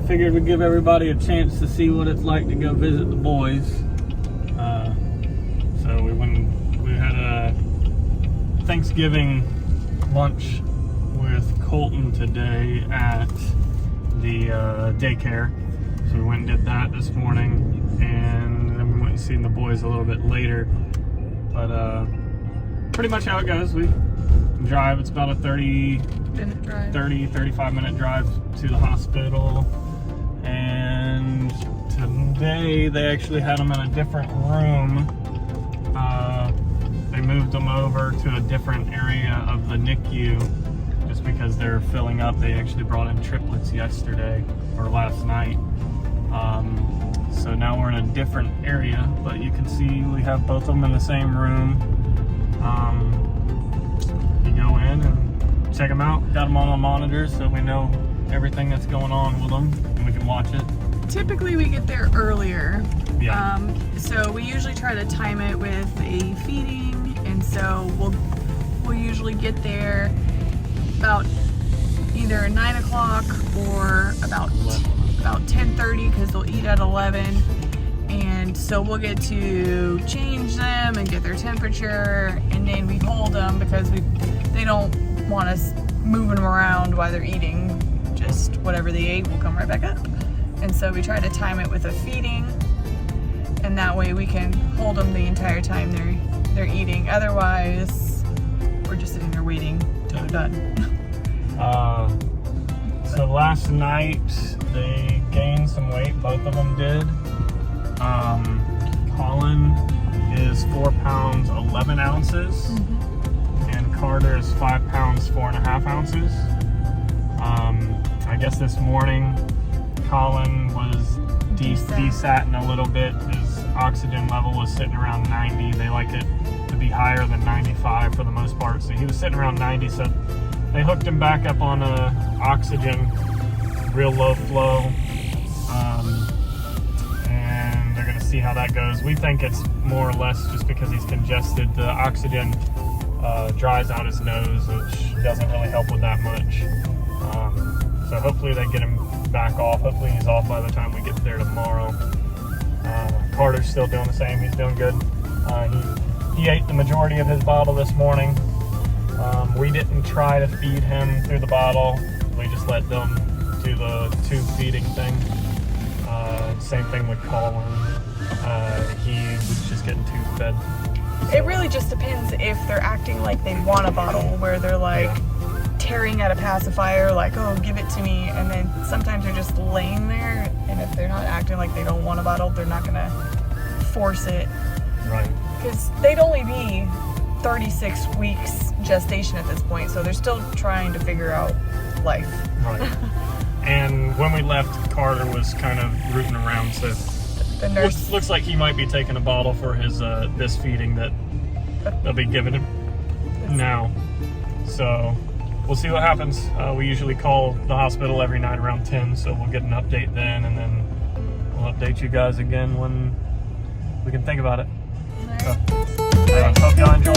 figured we'd give everybody a chance to see what it's like to go visit the boys. So we had a Thanksgiving lunch with Colton today at the daycare. So we went and did that this morning, and then we went and seen the boys a little bit later. But pretty much how it goes. We drive, it's about a 35 minute drive to the hospital. And today they actually had them in a different room. They moved them over to a different area of the NICU just because they're filling up. They actually brought in triplets yesterday or last night. So now we're in a different area, but you can see we have both of them in the same room. You go in and check them out. Got them on a monitor so we know everything that's going on with them and we can watch it. Typically we get there earlier. Yeah. So we usually try to time it with a feeding, and so we'll usually get there about either 9 o'clock or about 10:30 because they'll eat at 11. And so we'll get to change them and get their temperature, and then we hold them because they don't want us moving them around while they're eating. Just whatever they ate will come right back up. And so we try to time it with a feeding, and that way we can hold them the entire time they're eating. Otherwise, we're just sitting there waiting till they're done. So last night they gained some weight, both of them did. Colin is 4 pounds 11 ounces, and Carter is 5 pounds 4.5 ounces. I guess this morning Colin was desatting a little bit. His oxygen level was sitting around 90. They like it to be higher than 95 for the most part, so he was sitting around 90. So they hooked him back up on oxygen, real low flow, and they're going to see how that goes. We think it's more or less just because he's congested. The oxygen dries out his nose, which doesn't really help with that much. So hopefully they get him back off. Hopefully he's off by the time we get there tomorrow. Carter's still doing the same. He's doing good. He ate the majority of his bottle this morning. We didn't try to feed him through the bottle. We just let them do the tube feeding thing. Same thing with Colin. He was just getting tube fed. It really just depends if they're acting like they want a bottle, where they're like tearing at a pacifier, like, oh, give it to me. And then sometimes they're just laying there, and if they're not acting like they don't want a bottle, they're not gonna force it. Right. Because they'd only be 36 weeks gestation at this point, so they're still trying to figure out life. Right. And when we left, Carter was kind of rooting around, so The nurse looks like he might be taking a bottle for his this feeding that they'll be giving him now. So we'll see what happens. We usually call the hospital every night around 10, so we'll get an update then, and then we'll update you guys again when we can think about it. So, hope y'all enjoy.